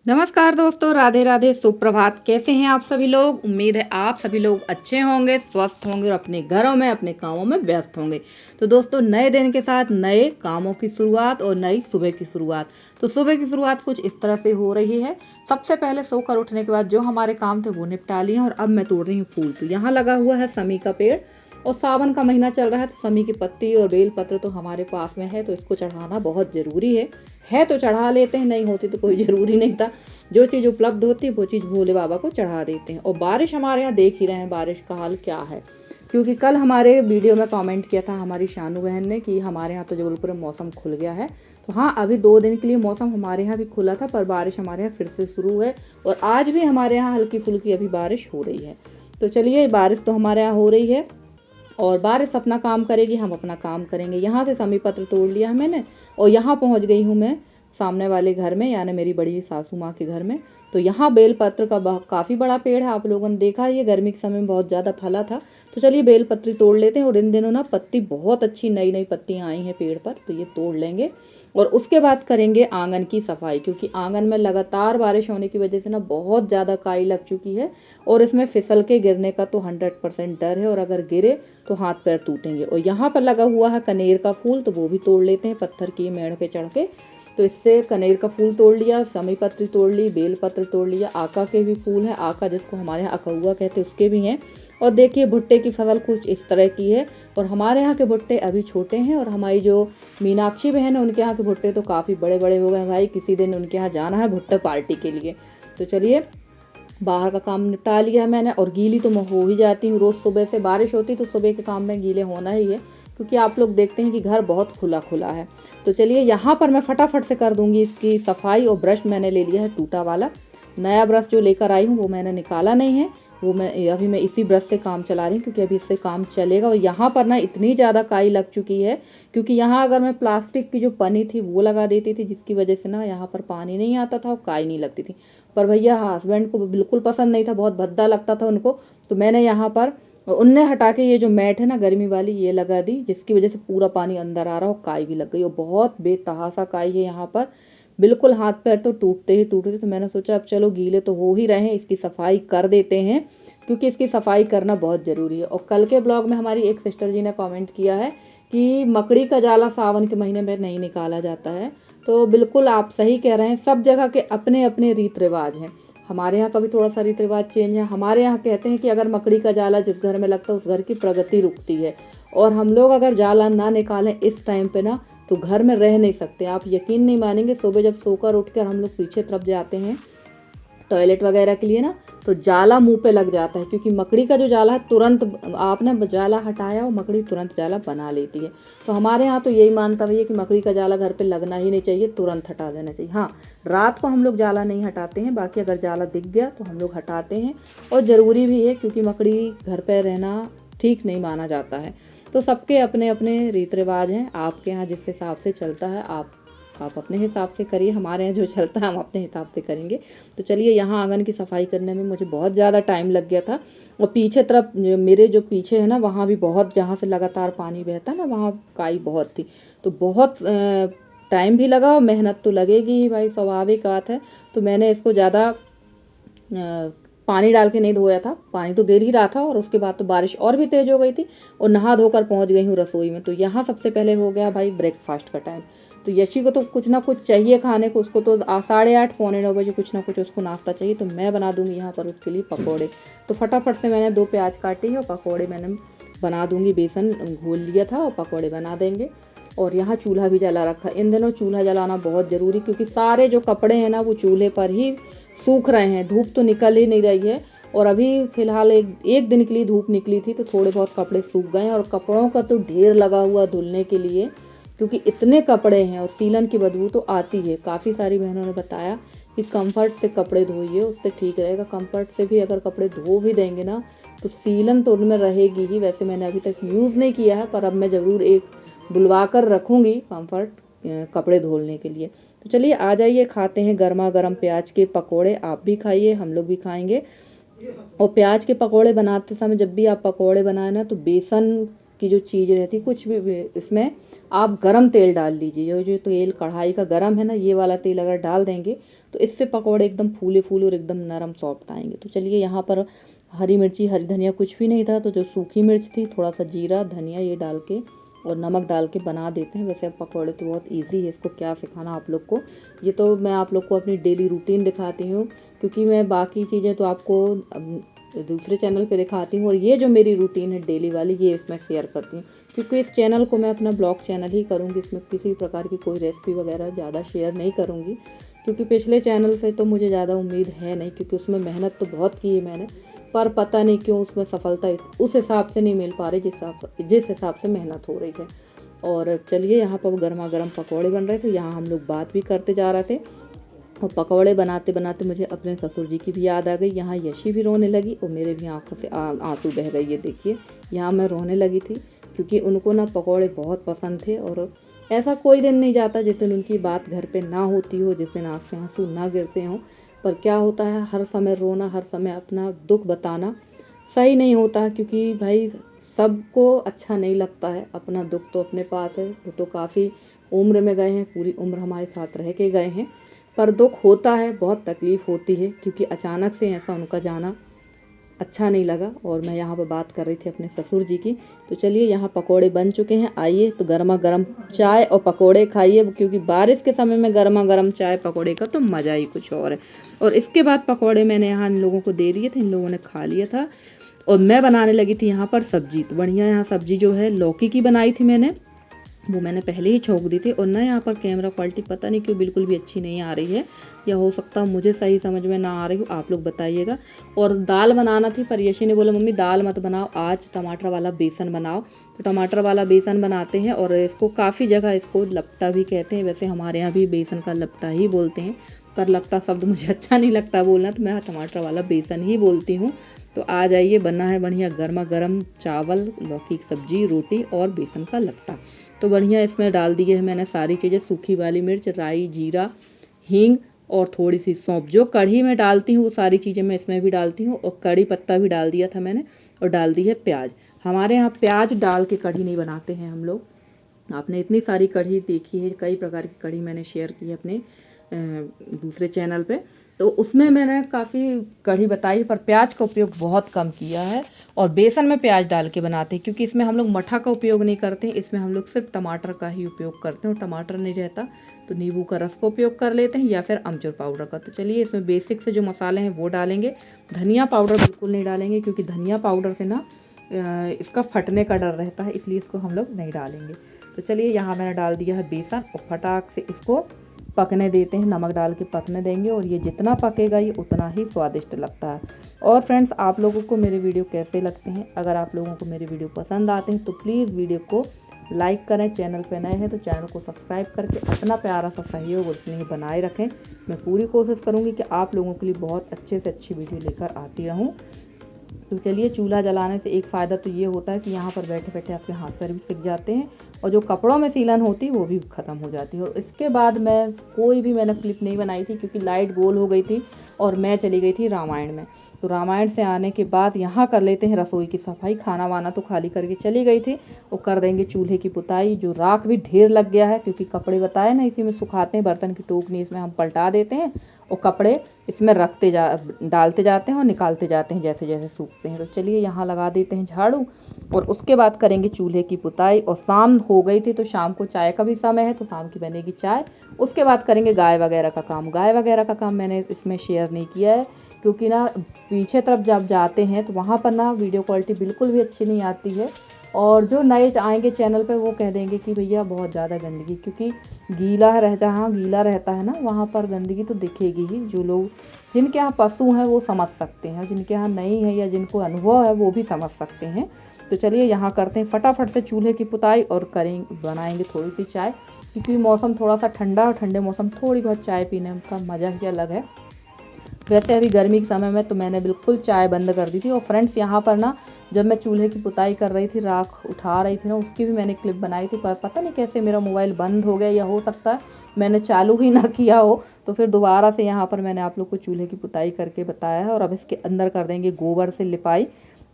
नमस्कार दोस्तों, राधे राधे, सुप्रभात। कैसे हैं आप सभी लोग। उम्मीद है आप सभी लोग अच्छे होंगे, स्वस्थ होंगे और अपने घरों में अपने कामों में व्यस्त होंगे। तो दोस्तों, नए दिन के साथ नए कामों की शुरुआत और नई सुबह की शुरुआत। तो सुबह की शुरुआत कुछ इस तरह से हो रही है। सबसे पहले सोकर उठने के बाद जो हमारे काम थे वो निपटा लिए और अब मैं तोड़ रही हूँ फूल। तो यहाँ लगा हुआ है समी का पेड़ और सावन का महीना चल रहा है, तो समी की पत्ती और बेल पत्र तो हमारे पास में है, तो इसको चढ़ाना बहुत ज़रूरी है तो चढ़ा लेते हैं, नहीं होती तो कोई ज़रूरी नहीं था। जो चीज़ उपलब्ध होती है वो चीज़ भोले बाबा को चढ़ा देते हैं। और बारिश हमारे यहाँ देख ही रहे हैं बारिश का हाल क्या है, क्योंकि कल हमारे वीडियो में कमेंट किया था हमारी शानू बहन ने कि हमारे यहाँ तो जबलपुर में मौसम खुल गया है। तो हाँ, अभी 2 दिन के लिए मौसम हमारे यहाँ भी खुला था, पर बारिश हमारे यहाँ फिर से शुरू है और आज भी हमारे यहाँ हल्की फुल्की अभी बारिश हो रही है। तो चलिए, बारिश तो हमारे यहाँ हो रही है और बारिश अपना काम करेगी, हम अपना काम करेंगे। यहाँ से समी पत्र तोड़ लिया है मैंने और यहाँ पहुँच गई हूँ मैं सामने वाले घर में, यानी मेरी बड़ी सासू माँ के घर में। तो यहाँ बेल पत्र का काफ़ी बड़ा पेड़ है, आप लोगों ने देखा, ये गर्मी के समय में बहुत ज़्यादा फला था। तो चलिए बेल पत्री तोड़ लेते हैं। और इन दिनों ना पत्ती बहुत अच्छी नई नई पत्तियाँ आई हैं पेड़ पर, तो ये तोड़ लेंगे और उसके बाद करेंगे आंगन की सफाई, क्योंकि आंगन में लगातार बारिश होने की वजह से ना बहुत ज़्यादा काई लग चुकी है और इसमें फिसल के गिरने का तो 100% डर है और अगर गिरे तो हाथ पैर टूटेंगे। और यहाँ पर लगा हुआ है कनेर का फूल, तो वो भी तोड़ लेते हैं पत्थर की मेड़ पे चढ़ के। तो इससे कनेर का फूल तोड़ लिया, समी पत्र तोड़ ली, बेल पत्र तोड़ लिया, आका के भी फूल हैं, आका जिसको हमारे यहाँ अकहुआ कहते हैं उसके भी हैं। और देखिए भुट्टे की फसल कुछ इस तरह की है और हमारे यहाँ के भुट्टे अभी छोटे हैं और हमारी जो मीनाक्षी बहन है उनके यहाँ के भुट्टे तो काफ़ी बड़े बड़े हो गए भाई। किसी दिन उनके यहाँ जाना है भुट्टे पार्टी के लिए। तो चलिए, बाहर का काम निपटा लिया है मैंने और गीली तो मैं हो ही जाती हूँ रोज़। सुबह से बारिश होती तो सुबह के काम में गीले होना ही है, क्योंकि आप लोग देखते हैं कि घर बहुत खुला खुला है। तो चलिए, यहाँ पर मैं फटाफट से कर दूंगी इसकी सफाई। और ब्रश मैंने ले लिया है टूटा वाला, नया ब्रश जो लेकर आई हूँ वो मैंने निकाला नहीं है, वो मैं इसी ब्रश से काम चला रही हूँ, क्योंकि अभी इससे काम चलेगा। और यहाँ पर ना इतनी ज़्यादा काई लग चुकी है, क्योंकि यहाँ अगर मैं प्लास्टिक की जो पन्नी थी वो लगा देती थी, जिसकी वजह से ना यहाँ पर पानी नहीं आता था और काई नहीं लगती थी। पर भैया हस्बैंड को बिल्कुल पसंद नहीं था, बहुत भद्दा लगता था उनको। तो मैंने यहाँ पर उनने हटा के ये जो मैट है ना गर्मी वाली, ये लगा दी, जिसकी वजह से पूरा पानी अंदर आ रहा और काई भी लग गई और बहुत बेतहासा काई है यहाँ पर, बिल्कुल हाथ पैर तो टूटते ही टूटते थे। तो मैंने सोचा अब चलो गीले तो हो ही रहे हैं, इसकी सफाई कर देते हैं, क्योंकि इसकी सफाई करना बहुत ज़रूरी है। और कल के ब्लॉग में हमारी एक सिस्टर जी ने कमेंट किया है कि मकड़ी का जाला सावन के महीने में नहीं निकाला जाता है। तो बिल्कुल आप सही कह रहे हैं, सब जगह के अपने अपने रीत रिवाज हैं। हमारे यहाँ का भी थोड़ा सा रीत रिवाज चेंज है। हमारे यहाँ कहते हैं कि अगर मकड़ी का जाला जिस घर में लगता है उस घर की प्रगति रुकती है, और हम लोग अगर जाला ना निकालें इस टाइम पे ना तो घर में रह नहीं सकते। आप यकीन नहीं मानेंगे, सुबह जब सोकर उठकर हम लोग पीछे तरफ जाते हैं टॉयलेट वगैरह के लिए ना, तो जाला मुंह पे लग जाता है, क्योंकि मकड़ी का जो जाला है तुरंत आपने जाला हटाया और मकड़ी तुरंत जाला बना लेती है। तो हमारे यहाँ तो यही मानता भैया कि मकड़ी का जाला घर पे लगना ही नहीं चाहिए, तुरंत हटा देना चाहिए। हाँ, रात को हम लोग जाला नहीं हटाते हैं, बाकी अगर जाला दिख गया तो हम लोग हटाते हैं, और ज़रूरी भी है क्योंकि मकड़ी घर पर रहना ठीक नहीं माना जाता है। तो सबके अपने अपने रीत रिवाज हैं, आपके यहाँ जिस हिसाब से चलता है आप अपने हिसाब से करिए, हमारे यहाँ जो चलता है हम अपने हिसाब से करेंगे। तो चलिए, यहाँ आंगन की सफाई करने में मुझे बहुत ज़्यादा टाइम लग गया था। और पीछे तरफ मेरे जो पीछे है ना, वहाँ भी बहुत, जहाँ से लगातार पानी बहता है ना, वहाँ काई बहुत थी। तो बहुत टाइम भी लगा और मेहनत तो लगेगी ही भाई, स्वाभाविक बात है। तो मैंने इसको ज़्यादा पानी डाल के नहीं धोया था, पानी तो गिर ही रहा था। और उसके बाद तो बारिश और भी तेज़ हो गई थी और नहा धोकर पहुँच गई हूँ रसोई में। तो यहाँ सबसे पहले हो गया भाई ब्रेकफास्ट का टाइम। तो यशी को तो कुछ ना कुछ चाहिए खाने को, उसको तो 8:30 पौने 9 बजे कुछ ना कुछ उसको नाश्ता चाहिए। तो मैं बना दूंगी यहाँ पर उसके लिए पकौड़े। तो फटाफट से मैंने 2 प्याज काटी और पकौड़े मैंने बना दूंगी, बेसन घोल लिया था और पकौड़े बना देंगे। और यहाँ चूल्हा भी जला रखा। इन दिनों चूल्हा जलाना बहुत ज़रूरी, क्योंकि सारे जो कपड़े हैं ना वो चूल्हे पर ही सूख रहे हैं, धूप तो निकल ही नहीं रही है। और अभी फ़िलहाल एक दिन के लिए धूप निकली थी तो थोड़े बहुत कपड़े सूख गए हैं, और कपड़ों का तो ढेर लगा हुआ धुलने के लिए, क्योंकि इतने कपड़े हैं और सीलन की बदबू तो आती है। काफ़ी सारी बहनों ने बताया कि कंफर्ट से कपड़े धोइए, उससे ठीक रहेगा। कंफर्ट से भी अगर कपड़े धो भी देंगे ना तो सीलन तो उनमें रहेगी ही। वैसे मैंने अभी तक यूज़ नहीं किया है, पर अब मैं ज़रूर एक बुलवा कर रखूँगी कंफर्ट कपड़े धोने के लिए। तो चलिए आ जाइए, खाते हैं गर्मा गर्म प्याज के पकौड़े। आप भी खाइए, हम लोग भी खाएंगे। और प्याज के पकौड़े बनाते समय जब भी आप पकौड़े बनाए ना, तो बेसन की जो चीज़ रहती है कुछ भी इसमें आप गरम तेल डाल लीजिए। ये जो तेल कढ़ाई का गरम है ना, ये वाला तेल अगर डाल देंगे तो इससे पकौड़े एकदम फूले फूले और एकदम नरम सॉफ्ट आएंगे। तो चलिए यहाँ पर हरी मिर्ची हरी धनिया कुछ भी नहीं था, तो जो सूखी मिर्च थी, थोड़ा सा जीरा धनिया ये डाल के और नमक डाल के बना देते हैं। वैसे अब पकौड़े तो बहुत इजी है, इसको क्या सिखाना आप लोग को। ये तो मैं आप लोग को अपनी डेली रूटीन दिखाती हूँ, क्योंकि मैं बाकी चीज़ें तो आपको दूसरे चैनल पे दिखाती हूँ, और ये जो मेरी रूटीन है डेली वाली ये इसमें शेयर करती हूँ, क्योंकि इस चैनल को मैं अपना ब्लॉग चैनल ही करूँगी। इसमें किसी प्रकार की कोई रेसिपी वगैरह ज़्यादा शेयर नहीं करूँगी, क्योंकि पिछले चैनल से तो मुझे ज़्यादा उम्मीद है नहीं, क्योंकि उसमें मेहनत तो बहुत की है मैंने, पर पता नहीं क्यों उसमें सफलता उस हिसाब से नहीं मिल पा रही जिस हिसाब से मेहनत हो रही है। और चलिए यहाँ पर गर्मा गर्म पकौड़े बन रहे थे, यहाँ हम लोग बात भी करते जा रहे थे, और पकौड़े बनाते बनाते मुझे अपने ससुर जी की भी याद आ गई। यहाँ यशी भी रोने लगी और मेरे भी आंखों से आंसू बह गई। ये देखिए यहाँ मैं रोने लगी थी, क्योंकि उनको ना पकौड़े बहुत पसंद थे, और ऐसा कोई दिन नहीं जाता जिस दिन उनकी बात घर पे ना होती हो, जिस दिन आँख से आंसू ना गिरते हों। पर क्या होता है, हर समय रोना, हर समय अपना दुख बताना सही नहीं होता, क्योंकि भाई सबको अच्छा नहीं लगता है। अपना दुख तो अपने पास है, वो तो काफ़ी उम्र में गए हैं, पूरी उम्र हमारे साथ रह के गए हैं, पर दुख होता है, बहुत तकलीफ़ होती है, क्योंकि अचानक से ऐसा उनका जाना अच्छा नहीं लगा। और मैं यहाँ पर बात कर रही थी अपने ससुर जी की। तो चलिए यहाँ पकोड़े बन चुके हैं, आइए तो गर्मा गर्म चाय और पकोड़े खाइए, क्योंकि बारिश के समय में गर्मा गर्म चाय पकोड़े का तो मज़ा ही कुछ और है। और इसके बाद पकोड़े मैंने यहाँ इन लोगों को दे दिए थे, इन लोगों ने खा लिया था, और मैं बनाने लगी थी यहाँ पर सब्जी। तो बढ़िया यहाँ सब्जी जो है लौकी की बनाई थी मैंने, वो मैंने पहले ही छोंक दी थी। और ना यहाँ पर कैमरा क्वालिटी पता नहीं क्यों बिल्कुल भी अच्छी नहीं आ रही है, या हो सकता है मुझे सही समझ में ना आ रही हो, आप लोग बताइएगा। और दाल बनाना थी, पर यशी ने बोला मम्मी दाल मत बनाओ, आज टमाटर वाला बेसन बनाओ। तो टमाटर वाला बेसन बनाते हैं, और इसको काफ़ी जगह इसको लपटा भी कहते हैं, वैसे हमारे यहाँ भी बेसन का लपटा ही बोलते हैं, पर लपटा शब्द मुझे अच्छा नहीं लगता बोलना, तो मैं टमाटर वाला बेसन ही बोलती हूँ। तो आ जाइए, बना है बढ़िया गर्मा गर्म चावल, लौकी की सब्जी, रोटी और बेसन का लपटा। तो बढ़िया इसमें डाल दिए है मैंने सारी चीज़ें, सूखी वाली मिर्च, राई, जीरा, हींग और थोड़ी सी सौंफ। जो कढ़ी में डालती हूँ वो सारी चीज़ें मैं इसमें भी डालती हूँ, और कड़ी पत्ता भी डाल दिया था मैंने, और डाल दी है प्याज। हमारे यहाँ प्याज डाल के कढ़ी नहीं बनाते हैं हम लोग। आपने इतनी सारी कढ़ी देखी है, कई प्रकार की कढ़ी मैंने शेयर की है अपने दूसरे चैनल पे, तो उसमें मैंने काफ़ी कढ़ी बताई, पर प्याज का उपयोग बहुत कम किया है। और बेसन में प्याज डाल के बनाते हैं, क्योंकि इसमें हम लोग मठा का उपयोग नहीं करते हैं, इसमें हम लोग सिर्फ टमाटर का ही उपयोग करते हैं, और टमाटर नहीं रहता तो नींबू का रस का उपयोग कर लेते हैं, या फिर अमचूर पाउडर का। तो चलिए इसमें बेसिक से जो मसाले हैं वो डालेंगे। धनिया पाउडर बिल्कुल नहीं डालेंगे, क्योंकि धनिया पाउडर से ना इसका फटने का डर रहता है, इसलिए इसको हम लोग नहीं डालेंगे। तो चलिए यहाँ मैंने डाल दिया है बेसन, और फटाक से इसको पकने देते हैं, नमक डाल के पकने देंगे, और ये जितना पकेगा ये उतना ही स्वादिष्ट लगता है। और फ्रेंड्स, आप लोगों को मेरे वीडियो कैसे लगते हैं? अगर आप लोगों को मेरे वीडियो पसंद आते हैं तो प्लीज़ वीडियो को लाइक करें, चैनल पे नए हैं तो चैनल को सब्सक्राइब करके अपना प्यारा सा सहयोग और स्नेह बनाए रखें। मैं पूरी कोशिश करूँगी कि आप लोगों के लिए बहुत अच्छे से अच्छी वीडियो लेकर आती रहूँ। तो चलिए, चूल्हा जलाने से एक फ़ायदा तो ये होता है कि यहाँ पर बैठे बैठे आपके हाथ पैर भी सिक जाते हैं, और जो कपड़ों में सीलन होती है वो भी ख़त्म हो जाती है। और इसके बाद मैंने क्लिप नहीं बनाई थी, क्योंकि लाइट गोल हो गई थी और मैं चली गई थी रामायण में। तो रामायण से आने के बाद यहाँ कर लेते हैं रसोई की सफाई। खाना वाना तो खाली करके चली गई थी, और कर देंगे चूल्हे की पुताई। जो राख भी ढेर लग गया है, क्योंकि कपड़े बताए ना इसी में सुखाते हैं, बर्तन की टोकनी इसमें हम पलटा देते हैं, और कपड़े इसमें डालते जाते हैं और निकालते जाते हैं जैसे जैसे सूखते हैं। तो चलिए यहाँ लगा देते हैं झाड़ू, और उसके बाद करेंगे चूल्हे की पुताई। और शाम हो गई थी, तो शाम को चाय का भी समय है, तो शाम की बनेगी चाय। उसके बाद करेंगे गाय वगैरह का काम। गाय वगैरह का काम मैंने इसमें शेयर नहीं किया है, क्योंकि ना पीछे तरफ जब जाते हैं तो वहाँ पर ना वीडियो क्वालिटी बिल्कुल भी अच्छी नहीं आती है, और जो नए आएंगे चैनल पे वो कह देंगे कि भैया बहुत ज़्यादा गंदगी, क्योंकि जहाँ गीला रहता है ना वहाँ पर गंदगी तो दिखेगी ही। जो लोग जिनके यहाँ पशु हैं वो समझ सकते हैं, जिनके यहाँ नहीं है या जिनको अनुभव है वो भी समझ सकते हैं। तो चलिए यहाँ करते हैं फटाफट से चूल्हे की पुताई, और बनाएंगे थोड़ी सी चाय, क्योंकि मौसम थोड़ा सा ठंडा, और ठंडे मौसम थोड़ी बहुत चाय पीने का मज़ा ही अलग है। वैसे अभी गर्मी के समय में तो मैंने बिल्कुल चाय बंद कर दी थी। और फ्रेंड्स, यहाँ पर ना जब मैं चूल्हे की पुताई कर रही थी, राख उठा रही थी ना, उसकी भी मैंने क्लिप बनाई थी, पर पता नहीं कैसे मेरा मोबाइल बंद हो गया, या हो सकता है मैंने चालू ही ना किया हो। तो फिर दोबारा से यहाँ पर मैंने आप लोग को चूल्हे की पुताई करके बताया है। और अब इसके अंदर कर देंगे गोबर से लिपाई।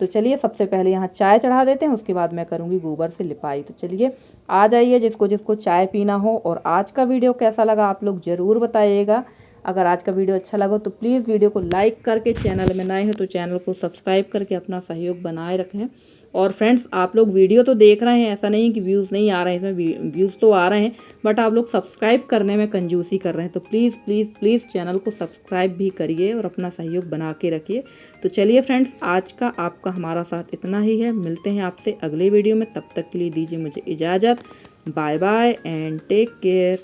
तो चलिए सबसे पहले यहाँ चाय चढ़ा देते हैं, उसके बाद मैं करूँगी गोबर से लिपाई। तो चलिए आ जाइए जिसको जिसको चाय पीना हो। और आज का वीडियो कैसा लगा आप लोग ज़रूर बताइएगा। अगर आज का वीडियो अच्छा लगा तो प्लीज़ वीडियो को लाइक करके, चैनल में नए हो तो चैनल को सब्सक्राइब करके अपना सहयोग बनाए रखें। और फ्रेंड्स आप लोग वीडियो तो देख रहे हैं, ऐसा नहीं कि व्यूज़ नहीं आ रहे हैं, इसमें व्यूज़ तो आ रहे हैं, बट आप लोग सब्सक्राइब करने में कंजूसी कर रहे हैं। तो प्लीज़ प्लीज़ प्लीज़ चैनल को सब्सक्राइब भी करिए और अपना सहयोग बना के रखिए। तो चलिए फ्रेंड्स आज का आपका हमारा साथ इतना ही है। मिलते हैं आपसे अगले वीडियो में, तब तक के लिए दीजिए मुझे इजाज़त। Bye bye and take care.